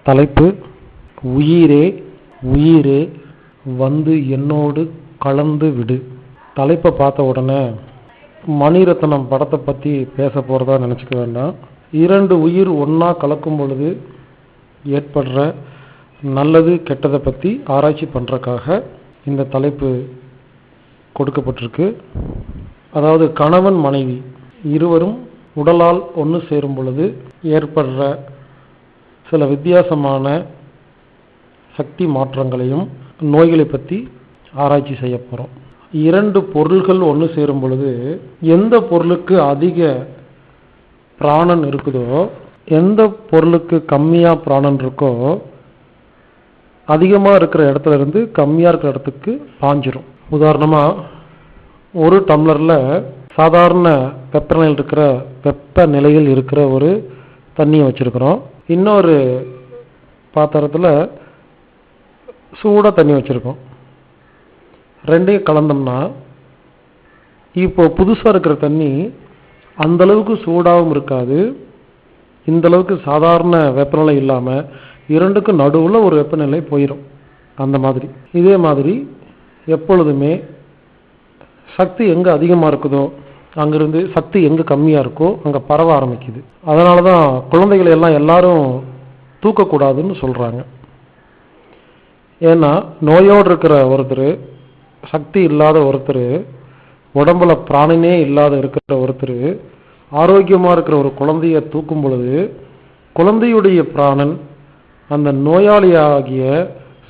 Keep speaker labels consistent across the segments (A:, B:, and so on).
A: தலைப்பு உயிரே உயிரே வந்து என்னோடு கலந்து விடு. தலைப்பை பார்த்த உடனே மணிரத்னம் படத்தை பற்றி பேச போகிறதா நினச்சிக்க வேண்டாம். 2 உயிர் ஒன்றா கலக்கும் பொழுது ஏற்படுற நல்லது கெட்டதை பற்றி ஆராய்ச்சி பண்ணுறக்காக இந்த தலைப்பு கொடுக்கப்பட்டிருக்கு. அதாவது கணவன் மனைவி இருவரும் உடலால் ஒன்று சேரும் பொழுது ஏற்படுற சில வித்தியாசமான சக்தி மாற்றங்களையும் நோய்களை பற்றி ஆராய்ச்சி செய்ய போகிறோம். 2 பொருள்கள் ஒன்று சேரும் பொழுது எந்த பொருளுக்கு அதிக பிராணன் இருக்குதோ, எந்த பொருளுக்கு கம்மியாக பிராணன் இருக்கோ, அதிகமாக இருக்கிற இடத்துல இருந்து கம்மியாக இருக்கிற இடத்துக்கு பாஞ்சிரும். உதாரணமாக, ஒரு டம்ளரில் சாதாரண வெப்ப நிலையில் இருக்கிற ஒரு தண்ணியை வச்சுருக்கிறோம். இன்னொரு பாத்திரத்தில் சூடாக தண்ணி வச்சுருக்கோம். ரெண்டையும் கலந்தோம்னா இப்போ புதுசாக இருக்கிற தண்ணி அந்தளவுக்கு சூடாகவும் இருக்காது, இந்தளவுக்கு சாதாரண வெப்பநிலை இல்லாமல் இரண்டுக்கும் நடுவில் ஒரு வெப்பநிலை போயிடும். அந்த மாதிரி இதே மாதிரி எப்பொழுதுமே சக்தி எங்கே அதிகமாக இருக்குதோ அங்கிருந்து சக்தி எங்கே கம்மியாக இருக்கோ அங்கே பரவ ஆரம்பிக்குது. அதனால தான் குழந்தைகளை எல்லாம் எல்லாரும் தூக்கக்கூடாதுன்னு சொல்கிறாங்க. ஏன்னா நோயோடு இருக்கிற ஒருத்தர், சக்தி இல்லாத ஒருத்தர், உடம்புல பிராணனே இல்லாத இருக்கிற ஒருத்தர் ஆரோக்கியமாக இருக்கிற ஒரு குழந்தைய தூக்கும் பொழுது குழந்தையுடைய பிராணன் அந்த நோயாளியாகிய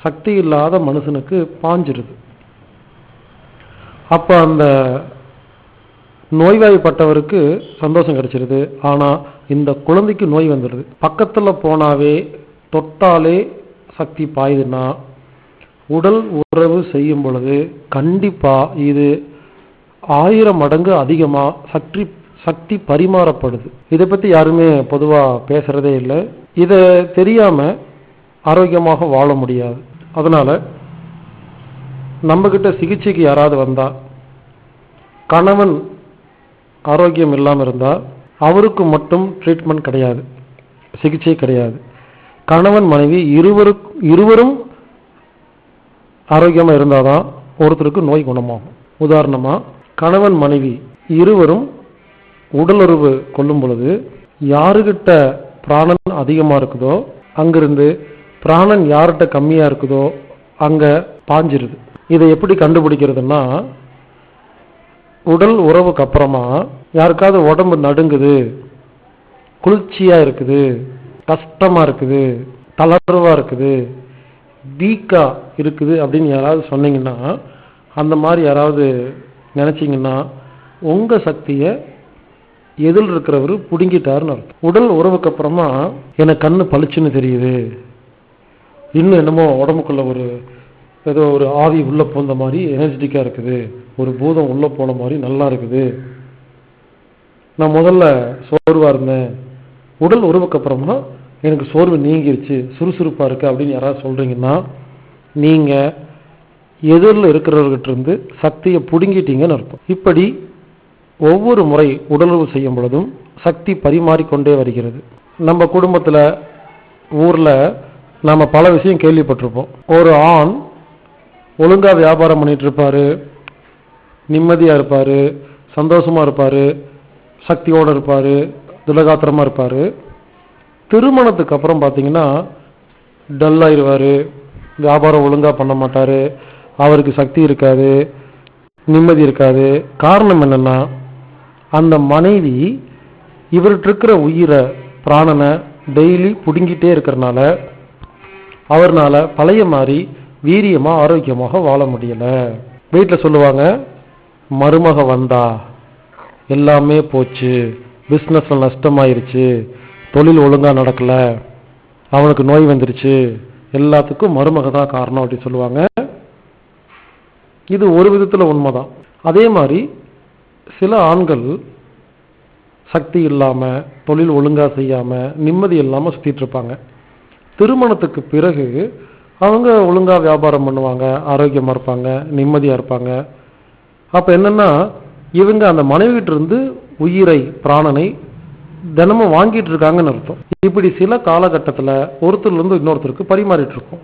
A: சக்தி இல்லாத மனுஷனுக்கு பாஞ்சிருது. அப்போ அந்த நோய்வாய்ப்பட்டவருக்கு சந்தோஷம் கிடைச்சிருது. ஆனால் இந்த குழந்தைக்கு நோய் வந்துடுது. பக்கத்தில் போனாவே தொட்டாலே சக்தி பாயுதுன்னா உடல் உறவு செய்யும் பொழுது கண்டிப்பாக இது 1000 மடங்கு அதிகமாக சக்தி பரிமாறப்படுது. இதை பற்றி யாருமே பொதுவாக பேசுகிறதே இல்லை. இதை தெரியாமல் ஆரோக்கியமாக வாழ முடியாது. அதனால் நம்மக்கிட்ட சிகிச்சைக்கு யாராவது வந்தால், கணவன் ஆரோக்கியம் இல்லாமல் இருந்தால் அவருக்கு மட்டும் ட்ரீட்மெண்ட் கிடையாது, சிகிச்சை கிடையாது. கணவன் மனைவி இருவரும் ஆரோக்கியமாக இருந்தால் தான் ஒருத்தருக்கு நோய் குணமாகும். உதாரணமாக, கணவன் மனைவி இருவரும் உடலுறவு கொள்ளும் பொழுது யாருக்கிட்ட பிராணன் அதிகமாக இருக்குதோ அங்கிருந்து பிராணன் யார்கிட்ட கம்மியாக இருக்குதோ அங்கே பாஞ்சிருது. இதை எப்படி கண்டுபிடிக்கிறதுனா, உடல் உறவுக்கு அப்புறமா யாருக்காவது உடம்பு நடுங்குது, குளிர்ச்சியாக இருக்குது, கஷ்டமாக இருக்குது, தளர்வாக இருக்குது, வீக்காக இருக்குது அப்படின்னு யாராவது சொன்னீங்கன்னா, அந்த மாதிரி யாராவது நினச்சிங்கன்னா உங்கள் சக்தியை எதில் இருக்கிறவர் பிடுங்கிட்டாருன்னு அர்த்தம். உடல் உறவுக்கு அப்புறமா எனக்கு கண்ணு பளிச்சுன்னு தெரியுது, இன்னும் என்னமோ உடம்புக்குள்ள ஏதோ ஒரு ஆவி உள்ளே போன மாதிரி எனர்ஜெட்டிக்காக இருக்குது, ஒரு பூதம் உள்ளே போன மாதிரி நல்லா இருக்குது, நான் முதல்ல சோர்வாக இருந்தேன், உடல் உறவுக்கு அப்புறமா எனக்கு சோர்வு நீங்கிருச்சு, சுறுசுறுப்பாக இருக்குது அப்படின்னு யாராவது சொல்கிறீங்கன்னா நீங்கள் எதிரில் இருக்கிறவர்கிட்ட இருந்து சக்தியை பிடுங்கிட்டீங்கன்னு அர்த்தம். இப்படி ஒவ்வொரு முறை உடலுறவு செய்யும் பொழுதும் சக்தி பரிமாறிக்கொண்டே வருகிறது. நம்ம குடும்பத்தில், ஊரில் நாம் பல விஷயம் கேள்விப்பட்டிருப்போம். ஒரு ஆண் ஒழுங்காக வியாபாரம் பண்ணிட்டு இருப்பார், நிம்மதியாக இருப்பார், சந்தோஷமாக இருப்பார், சக்தியோடு இருப்பார், திடகாத்திரமாக இருப்பார். திருமணத்துக்கு அப்புறம் பார்த்தீங்கன்னா டல்லாகிடுவார், வியாபாரம் ஒழுங்காக பண்ண மாட்டார், அவருக்கு சக்தி இருக்காது, நிம்மதி இருக்காது. காரணம் என்னென்னா, அந்த மனைவி இவர்கிட்ட இருக்கிற உயிரை, பிராணனை டெய்லி பிடுங்கிட்டே இருக்கிறனால அவர்னால பழைய மாதிரி வீரியமாக ஆரோக்கியமாக வாழ முடியலை. வீட்டில் சொல்லுவாங்க, மருமக வந்தா எல்லாமே போச்சு, பிஸ்னஸ்ல நஷ்டமாயிருச்சு, தொழில் ஒழுங்காக நடக்கலை, அவனுக்கு நோய் வந்துருச்சு, எல்லாத்துக்கும் மருமக தான் காரணம் அப்படின்னு சொல்லுவாங்க. இது ஒரு விதத்தில் உண்மைதான். அதே மாதிரி சில ஆண்கள் சக்தி இல்லாமல், தொழில் ஒழுங்காக செய்யாமல், நிம்மதி இல்லாமல் சுற்றிட்டு இருப்பாங்க. திருமணத்துக்கு பிறகு அவங்க ஒழுங்காக வியாபாரம் பண்ணுவாங்க, ஆரோக்கியமாக இருப்பாங்க, நிம்மதியாக இருப்பாங்க. அப்போ என்னென்னா, இவங்க அந்த மனைவிகிட்ட இருந்து உயிரை, பிராணனை தினமும் வாங்கிட்டு இருக்காங்கன்னு அர்த்தம். இப்படி சில காலகட்டத்தில் ஒருத்தர்ல இருந்து இன்னொருத்தருக்கு பரிமாறிட்டு இருக்கும்.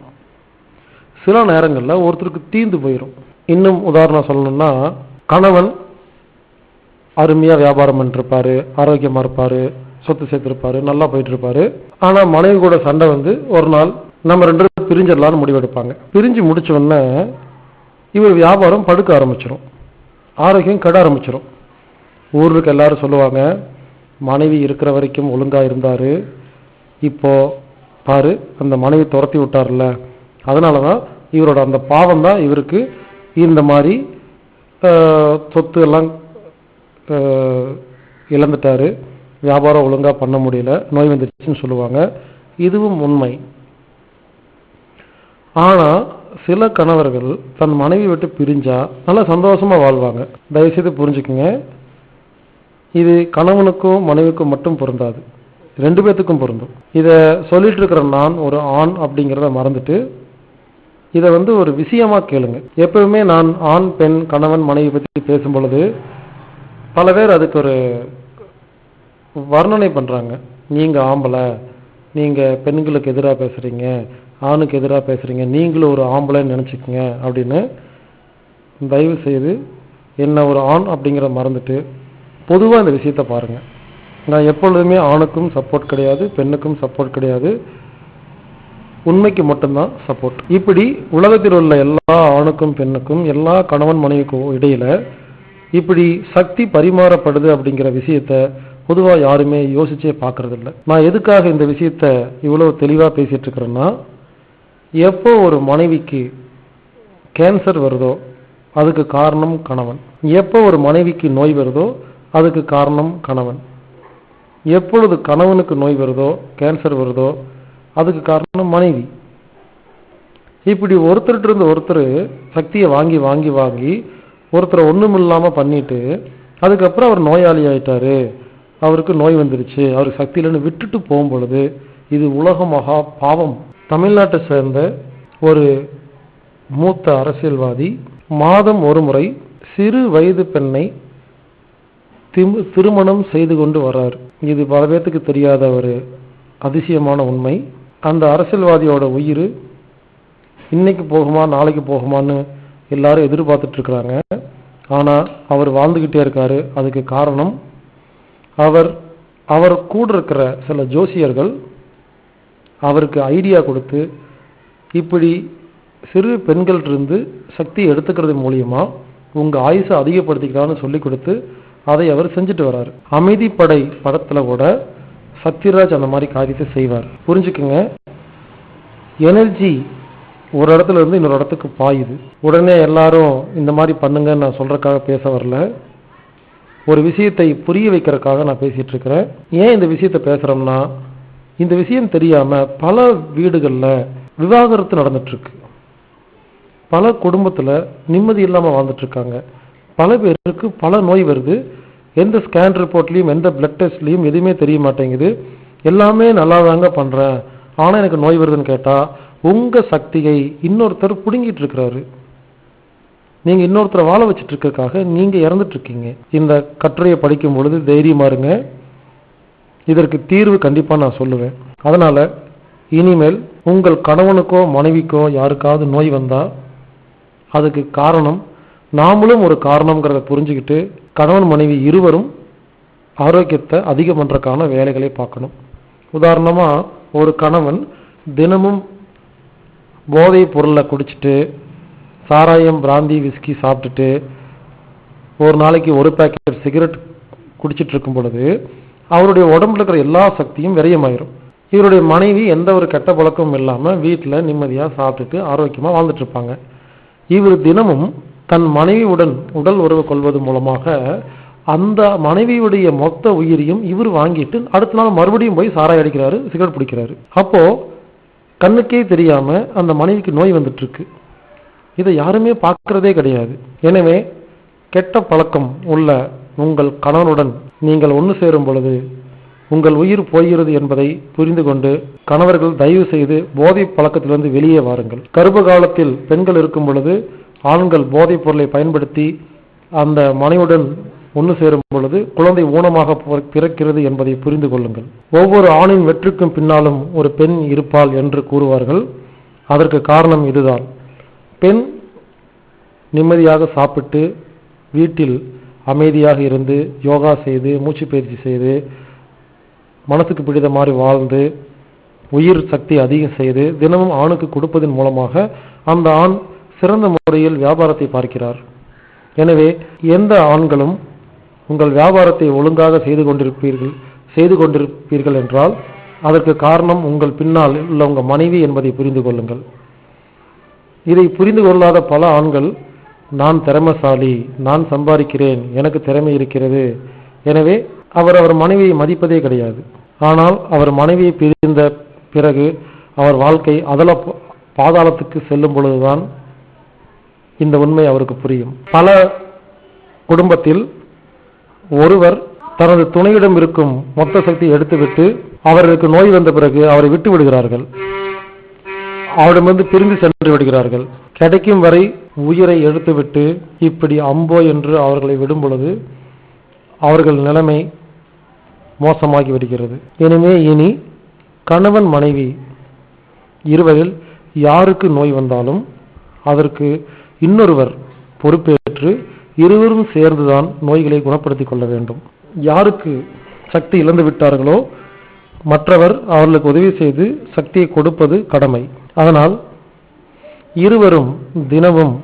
A: சில நேரங்களில் ஒருத்தருக்கு தீந்து போயிடும். இன்னும் உதாரணம் சொல்லணும்னா, கணவன் அருமையா வியாபாரம் பண்ணிருப்பாரு, ஆரோக்கியமா இருப்பாரு, சொத்து சேர்த்திருப்பாரு, நல்லா போயிட்டு இருப்பாரு. ஆனா மனைவி கூட சண்டை வந்து ஒரு நாள் நம்ம 2 பேரும் பிரிஞ்சிடலாம்னு முடிவெடுப்பாங்க. பிரிஞ்சு முடிச்ச உடனே இவர் வியாபாரம் படுக்க ஆரம்பிச்சிடும், ஆரோக்கியம் கெட ஆரம்பிச்சிடும். ஊருக்கு எல்லாரும் சொல்லுவாங்க, மனைவி இருக்கிற வரைக்கும் ஒழுங்கா இருந்தாரு, இப்போ பாரு அந்த மனைவி துரத்தி விட்டார்ல, அதனாலதான் இவரோட அந்த பாவம் தான் இவருக்கு இந்த மாதிரி சொத்து எல்லாம் இழந்துட்டாரு, வியாபாரம் ஒழுங்கா பண்ண முடியல, நோய் வந்துருச்சுன்னு சொல்லுவாங்க. இதுவும் உண்மை. ஆனா சில கணவர்கள் தன் மனைவி விட்டு பிரிஞ்சா நல்லா சந்தோஷமா வாழ்வாங்க. தயவுசெய்து புரிஞ்சுக்குங்க, இது கணவனுக்கும் மனைவிக்கும் மட்டும் பொருந்தாது, 2 பேத்துக்கும் பொருந்தும். இத சொல்லிட்டு இருக்கிற நான் ஒரு ஆண் அப்படிங்கிறத மறந்துட்டு இதை வந்து ஒரு விஷயமா கேளுங்க. எப்பவுமே நான் ஆண் பெண் கணவன் மனைவி பற்றி பேசும் பொழுது பல பேர் அதுக்கு ஒரு வர்ணனை பண்றாங்க. நீங்க ஆம்பளை, நீங்க பெண்களுக்கு எதிராக பேசுறீங்க, ஆணுக்கு எதிராக பேசுறீங்க, நீங்களும் ஒரு ஆம்பளைன்னு நினைச்சுக்கங்க அப்படின்னு. தயவு செய்து என்ன ஒரு ஆண் அப்படிங்கிற மறந்துட்டு பொதுவாக இந்த விஷயத்தை பாருங்க. நான் எப்பொழுதுமே ஆணுக்கும் சப்போர்ட் கிடையாது, பெண்ணுக்கும் சப்போர்ட் கிடையாது, உண்மைக்கு மட்டும்தான் சப்போர்ட். இப்படி உலகத்தில் உள்ள எல்லா ஆணுக்கும் பெண்ணுக்கும் எல்லா கணவன் மனைவிக்கும் இடையில இப்படி சக்தி பரிமாறப்படுது அப்படிங்கிற விஷயத்த பொதுவா யாருமே யோசிச்சே பார்க்கறது இல்லை. நான் எதுக்காக இந்த விஷயத்த இவ்வளவு தெளிவா பேசிட்டு இருக்கிறேன்னா, எப்போ ஒரு மனைவிக்கு கேன்சர் வருதோ அதுக்கு காரணம் கணவன், எப்போ ஒரு மனைவிக்கு நோய் வருதோ அதுக்கு காரணம் கணவன், எப்பொழுது கணவனுக்கு நோய் வருதோ கேன்சர் வருதோ அதுக்கு காரணம் மனைவி. இப்படி ஒருத்தர்கிட்ட இருந்து ஒருத்தர் சக்தியை வாங்கி வாங்கி வாங்கி ஒருத்தரை ஒண்ணும் இல்லாம பண்ணிட்டு அதுக்கப்புறம் அவர் நோயாளி ஆயிட்டாரு, அவருக்கு நோய் வந்துருச்சு, அவருக்கு சக்தி இல்லைன்னு விட்டுட்டு போகும் பொழுது இது உலக மகா பாவம். தமிழ்நாட்டை சேர்ந்த ஒரு மூத்த அரசியல்வாதி மாதம் ஒரு முறை சிறு வயது பெண்ணை திருமணம் செய்து கொண்டு வர்றார். இது பல பேத்துக்கு தெரியாத ஒரு அதிசயமான உண்மை. அந்த அரசியல்வாதியோட உயிர் இன்னைக்கு போகுமா நாளைக்கு போகுமான்னு எல்லாரும் எதிர்பார்த்துட்டு இருக்கிறாங்க. ஆனா அவர் வாழ்ந்துகிட்டே இருக்காரு. அதுக்கு காரணம் அவர் கூட இருக்கிற சில ஜோசியர்கள் அவருக்கு ஐடியா கொடுத்து இப்படி சிறு பெண்கள் இருந்து சக்தி எடுத்துக்கிறது மூலியமா உங்க ஆயுசை அதிகப்படுத்திக்கலாம்னு சொல்லி கொடுத்து அதை அவர் செஞ்சுட்டு வர்றாரு. அமைதிப்படை படத்துல கூட சத்யராஜ் அந்த மாதிரி காரியத்தை செய்வார். புரிஞ்சுக்குங்க, எனர்ஜி ஒரு இடத்துல இருந்து இன்னொரு இடத்துக்கு பாயுது. உடனே எல்லாரும் இந்த மாதிரி பண்ணுங்க நான் சொல்றதுக்காக பேச வரல, ஒரு விஷயத்தை புரிய வைக்கிறதுக்காக நான் பேசிட்டு இருக்கிறேன். ஏன் இந்த விஷயத்தை பேசுறோம்னா, இந்த விஷயம் தெரியாம பல வீடுகள்ல விவாகரத்து நடந்துட்டு இருக்கு, பல குடும்பத்துல நிம்மதி இல்லாம வாழ்ந்துட்டு இருக்காங்க, பல பேருக்கு பல நோய் வருது. எந்த ஸ்கேன் ரிப்போர்ட்லயும் எந்த பிளட் டெஸ்ட்லயும் எதுவுமே தெரிய மாட்டேங்குது, எல்லாமே நல்லா தாங்க பண்றேன், ஆனா எனக்கு நோய் வருதுன்னு கேட்டா உங்க சக்தியை இன்னொருத்தர் புடுங்கிட்டு இருக்கிறாரு. நீங்க இன்னொருத்தரை வாழ வச்சுட்டு இருக்கிறதுக்காக நீங்க இறந்துட்டு இருக்கீங்க. இந்த கட்டுரையை படிக்கும் பொழுது தைரியமா இருங்க, இதற்கு தீர்வு கண்டிப்பா நான் சொல்லுவேன். அதனால இனிமேல் உங்கள் கணவனுக்கோ மனைவிக்கோ யாருக்காவது நோய் வந்தா அதுக்கு காரணம் நாமளும் ஒரு காரணம்ங்கிறத புரிஞ்சுக்கிட்டு கணவன் மனைவி இருவரும் ஆரோக்கியத்தை அதிகம் பண்றதுக்கான வேலைகளை பார்க்கணும். உதாரணமா ஒரு கணவன் தினமும் போதை பொருளை குடிச்சிட்டு சாராயம் பிராந்தி விஸ்கி சாப்பிட்டுட்டு ஒரு நாளைக்கு ஒரு பேக்கெட் சிகரெட் குடிச்சிட்டு இருக்கும் பொழுது அவருடைய உடம்புல இருக்கிற எல்லா சக்தியும் விரயமாயிரும். இவருடைய மனைவி எந்த ஒரு கெட்ட பழக்கமும் இல்லாம வீட்டில் நிம்மதியா சாப்பிட்டுட்டு ஆரோக்கியமா வாழ்ந்துட்டு இருப்பாங்க. இவர் தினமும் தன் மனைவியுடன் உடல் உறவு கொள்வது மூலமாக அந்த மனைவியுடைய மொத்த உயிரையும் இவர் வாங்கிட்டு அடுத்த நாள் மறுபடியும் போய் சாராயம் அடிக்கிறாரு, சிகரெட் பிடிக்கிறாரு. அப்போ கண்ணுக்கே தெரியாம அந்த மனைவிக்கு நோய் வந்துட்டு இருக்கு. இதை யாருமே பார்க்கறதே கிடையாது. எனவே கெட்ட பழக்கம் உள்ள உங்கள் கணவனுடன் நீங்கள் ஒன்று சேரும் பொழுது உங்கள் உயிர் போகிறது என்பதை புரிந்து கொண்டு கணவர்கள் தயவு செய்து போதை பழக்கத்திலிருந்து வெளியே வாருங்கள். கர்ப்ப காலத்தில் பெண்கள் இருக்கும் பொழுது ஆண்கள் போதைப் பொருளை பயன்படுத்தி அந்த மனைவியுடன் ஒன்று சேரும் பொழுது குழந்தை ஊனமாக பிறக்கிறது என்பதை புரிந்து கொள்ளுங்கள். ஒவ்வொரு ஆணின் வெற்றுக்கும் பின்னாலும் ஒரு பெண் இருப்பாள் என்று கூறுவார்கள். அதற்கு காரணம் இதுதான். பெண் நிம்மதியாக சாப்பிட்டு வீட்டில் அமைதியாக இருந்து யோகா செய்து மூச்சு பயிற்சி செய்து மனசுக்கு பிடித்த மாதிரி வாழ்ந்து உயிர் சக்தி அதிகம் செய்து தினமும் ஆணுக்கு கொடுப்பதன் மூலமாக அந்த ஆண் சிறந்த முறையில் வியாபாரத்தை பார்க்கிறார். எனவே எந்த ஆண்களும் உங்கள் வியாபாரத்தை ஒழுங்காக செய்து கொண்டிருப்பீர்கள் என்றால் அதற்கு காரணம் உங்கள் பின்னால் உள்ள உங்கள் மனைவி என்பதை புரிந்து கொள்ளுங்கள். இதை புரிந்து கொள்ளாத பல ஆண்கள் நான் திறமைசாலி, நான் சம்பாதிக்கிறேன், எனக்கு திறமை இருக்கிறது, எனவே அவர் மனைவியை மதிப்பதே கிடையாது. ஆனால் அவர் மனைவியை பிரிந்த பிறகு அவர் வாழ்க்கை பாதாளத்துக்கு செல்லும் பொழுதுதான் இந்த உண்மை அவருக்கு புரியும். பல குடும்பத்தில் ஒருவர் தனது துணையிடம் இருக்கும் மொத்த சக்தியை எடுத்துவிட்டு அவருக்கு நோய் வந்த பிறகு அவரை விட்டு விடுகிறார்கள். அவரிடமிருந்து பிரிந்து சென்று விடுகிறார்கள். கிடைக்கும் வரை உயிரை எடுத்துவிட்டு இப்படி அம்போ என்று அவர்களை விடும் பொழுது அவர்கள் நிலைமை மோசமாகி விடுகிறது. எனவே இனி கணவன் மனைவி இருவரில் யாருக்கு நோய் வந்தாலும் அதற்கு இன்னொருவர் பொறுப்பேற்று இருவரும் சேர்ந்துதான் நோய்களை குணப்படுத்திக் கொள்ள வேண்டும். யாருக்கு சக்தி இழந்து விட்டார்களோ மற்றவர் அவர்களுக்கு உதவி செய்து சக்தியை கொடுப்பது கடமை. அதனால் இருவரும் தினமும்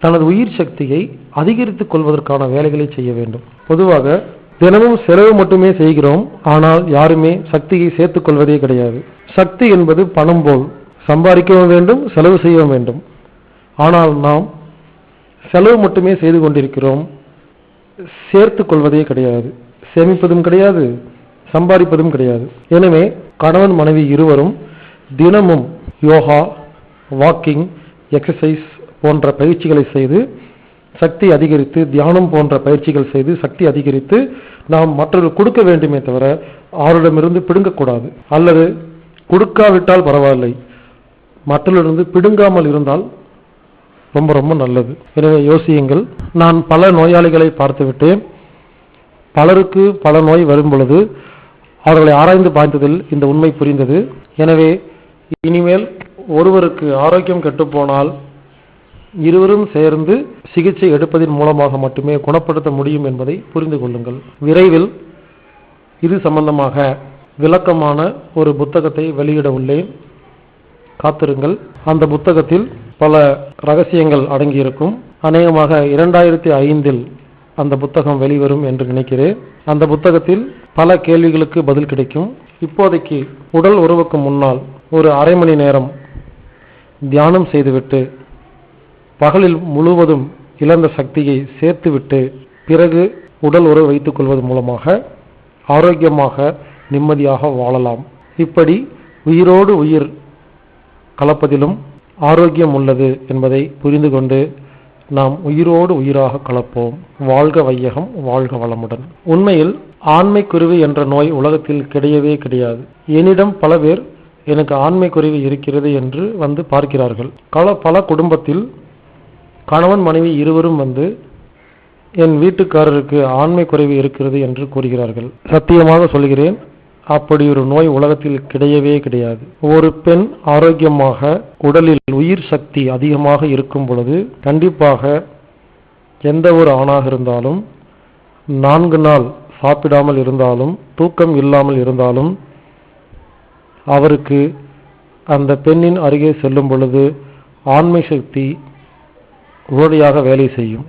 A: தனது உயிர் சக்தியை அதிகரித்துக் கொள்வதற்கான வேலைகளை செய்ய வேண்டும். பொதுவாக தினமும் செலவு மட்டுமே செய்கிறோம், ஆனால் யாருமே சக்தியை சேர்த்துக் கொள்வதே கிடையாது. சக்தி என்பது பணம் போல் சம்பாதிக்கவும் வேண்டும், செலவு செய்யவும் வேண்டும். ஆனால் நாம் செலவு மட்டுமே செய்து கொண்டிருக்கிறோம், சேர்த்துக் கொள்வதே கிடையாது, சேமிப்பதும் கிடையாது, சம்பாதிப்பதும் கிடையாது. எனவே கணவன் மனைவி இருவரும் தினமும் யோகா, வாக்கிங், எக்ஸசைஸ் போன்ற பயிற்சிகளை செய்து சக்தி அதிகரித்து, தியானம் போன்ற பயிற்சிகள் செய்து சக்தி அதிகரித்து நாம் மற்றவர்கள் கொடுக்க வேண்டுமே தவிர அவரிடமிருந்து பிடுங்கக்கூடாது. அல்லது கொடுக்காவிட்டால் பரவாயில்லை, மற்றவரிடமிருந்து பிடுங்காமல் இருந்தால் ரொம்ப ரொம்ப நல்லது. எனவே யோசியுங்கள். நான் பல நோயாளிகளை பார்த்துவிட்டேன். பலருக்கு பல நோய் வரும் பொழுது அவர்களை ஆராய்ந்து பார்த்ததில் இந்த உண்மை புரிந்தது. எனவே இனிமேல் ஒருவருக்கு ஆரோக்கியம் கெட்டுப்போனால் இருவரும் சேர்ந்து சிகிச்சை எடுப்பதன் மூலமாக மட்டுமே குணப்படுத்த முடியும் என்பதை புரிந்து கொள்ளுங்கள். விரைவில் இது சம்பந்தமாக விளக்கமான ஒரு புத்தகத்தை வெளியிட உள்ளேன், காத்திருங்கள். அந்த புத்தகத்தில் பல ரகசியங்கள் அடங்கியிருக்கும். அநேகமாக 2005 அந்த புத்தகம் வெளிவரும் என்று நினைக்கிறேன். அந்த புத்தகத்தில் பல கேள்விகளுக்கு பதில் கிடைக்கும். இப்போதைக்கு உடல் உறவுக்கு முன்னால் ஒரு அரை மணி நேரம் தியானம் செய்துவிட்டு பகலில் முழுவதும் இழந்த சக்தியை சேர்த்துவிட்டு பிறகு உடல் உறவு வைத்துக் கொள்வது மூலமாக ஆரோக்கியமாக நிம்மதியாக வாழலாம். இப்படி உயிரோடு உயிர் கலப்பதிலும் ஆரோக்கியம் உள்ளது என்பதை புரிந்து கொண்டு நாம் உயிரோடு உயிராக கலப்போம். வாழ்க வையகம், வாழ்க வளமுடன். உண்மையில் ஆண்மை குருவி என்ற நோய் உலகத்தில் கிடையவே கிடையாது. என்னிடம் பல பேர் எனக்கு ஆண்மை குருவி இருக்கிறது என்று வந்து பார்க்கிறார்கள். பல குடும்பத்தில் கணவன் மனைவி இருவரும் வந்து என் வீட்டுக்காரருக்கு ஆண்மை குறைவு இருக்கிறது என்று கூறுகிறார்கள். சத்தியமாக சொல்கிறேன், அப்படி ஒரு நோய் உலகத்தில் கிடையவே கிடையாது. ஒரு பெண் ஆரோக்கியமாக உடலில் உயிர் சக்தி அதிகமாக இருக்கும் பொழுது கண்டிப்பாக எந்த ஒரு ஆணாக இருந்தாலும் 4 நாள் சாப்பிடாமல் இருந்தாலும் தூக்கம் இல்லாமல் இருந்தாலும் அவருக்கு அந்த பெண்ணின் அருகே செல்லும் பொழுது ஆண்மை சக்தி உடனடியாக வேலை செய்யும்.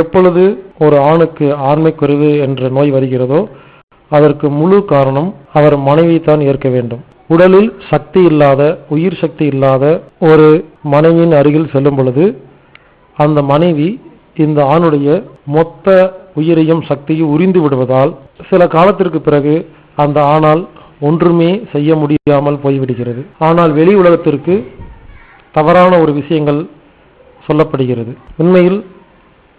A: எப்பொழுது ஒரு ஆணுக்கு ஆண்மை குறைவு என்ற நோய் வருகிறதோ அதற்கு முழு காரணம் அவர் மனைவி தான் ஏற்க வேண்டும். உடலில் சக்தி இல்லாத, உயிர் சக்தி இல்லாத ஒரு மனைவியின் அருகில் செல்லும் பொழுது அந்த மனைவி இந்த ஆணுடைய மொத்த உயிரையும் சக்தியை உறிந்து விடுவதால் சில காலத்திற்கு பிறகு அந்த ஆணால் ஒன்றுமே செய்ய முடியாமல் போய்விடுகிறது. ஆனால் வெளி உலகத்திற்கு தவறான ஒரு விஷயங்கள் சொல்லப்படுகிறது. உண்மையில்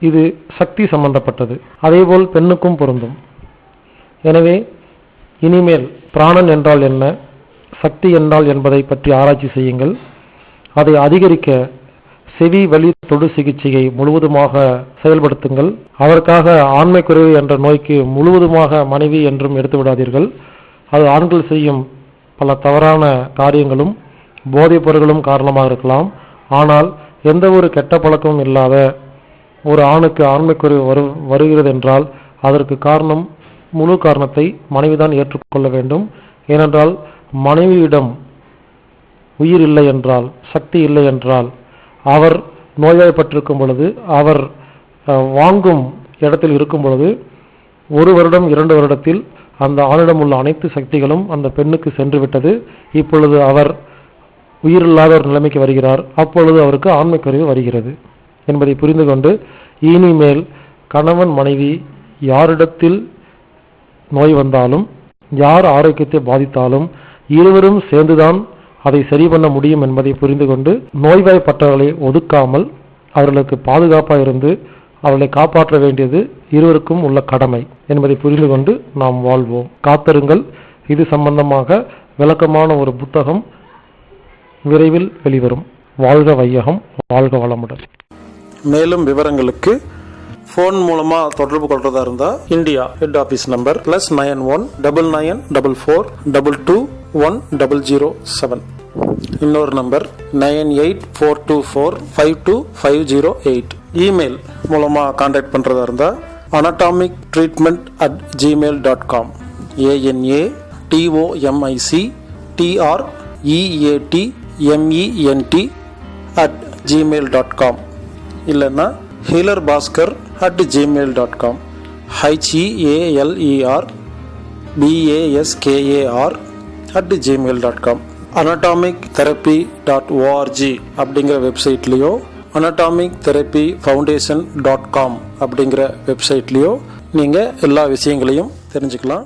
A: இது சக்தி சம்பந்தப்பட்டது. அதேபோல் பெண்ணுக்கும் பொருந்தும். எனவே இனிமேல் பிராணன் என்றால் என்ன, சக்தி என்றால் என்பதை பற்றி ஆராய்ச்சி செய்யுங்கள். அதை அதிகரிக்க செவி வலி தொடு சிகிச்சையை முழுவதுமாக செயல்படுத்துங்கள். அதற்காக ஆண்மை குறைவு என்ற நோய்க்கு முழுவதுமாக மனைவி என்றும் எடுத்து விடாதீர்கள். அது ஆண்கள் செய்யும் பல தவறான காரியங்களும் போதைப் பொருட்களும் காரணமாக இருக்கலாம். ஆனால் எந்த ஒரு கெட்ட பழக்கமும் இல்லாத ஒரு ஆணுக்கு ஆண்மை குறைவு வருகிறது என்றால் அதற்கு முழு காரணத்தை மனைவிதான் ஏற்றுக்கொள்ள வேண்டும். ஏனென்றால் மனைவியிடம் உயிர் இல்லை என்றால், சக்தி இல்லை என்றால், அவர் நோய்வாய்ப்பட்டிருக்கும் பொழுது, அவர் வாங்கும் இடத்தில் இருக்கும் பொழுது 1 வருடம் 2 வருடத்தில் அந்த ஆணிடம் உள்ள அனைத்து சக்திகளும் அந்த பெண்ணுக்கு சென்று விட்டது. இப்பொழுது அவர் உயிரில்லாத ஒரு நிலைமைக்கு வருகிறார். அப்பொழுது அவருக்கு ஆண்மை குறைவு வருகிறது என்பதை புரிந்து கொண்டு இனிமேல் கணவன் மனைவி யாரிடத்தில் நோய் வந்தாலும், யார் ஆரோக்கியத்தை பாதித்தாலும் இருவரும் சேர்ந்துதான் அதை சரி பண்ண முடியும் என்பதை புரிந்து கொண்டு நோய்வாய்ப்பட்டவர்களை ஒதுக்காமல் அவர்களுக்கு பாதுகாப்பாக இருந்து அவர்களை காப்பாற்ற வேண்டியது இருவருக்கும் உள்ள கடமை என்பதை புரிந்து கொண்டு நாம் வாழ்வோம். காத்திருங்கள். இது சம்பந்தமாக விளக்கமான ஒரு புத்தகம் விரைவில் வெளிவரும். வாழ்க வையகம், வாழ்க வளமுடன். மேலும் விவரங்களுக்கு ஃபோன் மூலமா தொடர்பு கொள்றதா இருந்தா இந்தியா ஹெட் ஆபீஸ் நம்பர் +91 9944221007. இன்னொரு நம்பர் 9842452508. இமெயில் மூலமா கான்டாக்ட் பண்றதா இருந்தா anatomictreatment@gmail.com ANATOMICTREATMENT@gmail.com இல்லைன்னா healerbhaskar@gmail.com HEALERBASKAR@gmail.com anatomictherapy.org அப்படிங்கிற வெப்சைட்லேயோ anatomictherapyfoundation.com அப்படிங்கிற வெப்சைட்லேயோ நீங்கள் எல்லா விஷயங்களையும் தெரிஞ்சுக்கலாம்.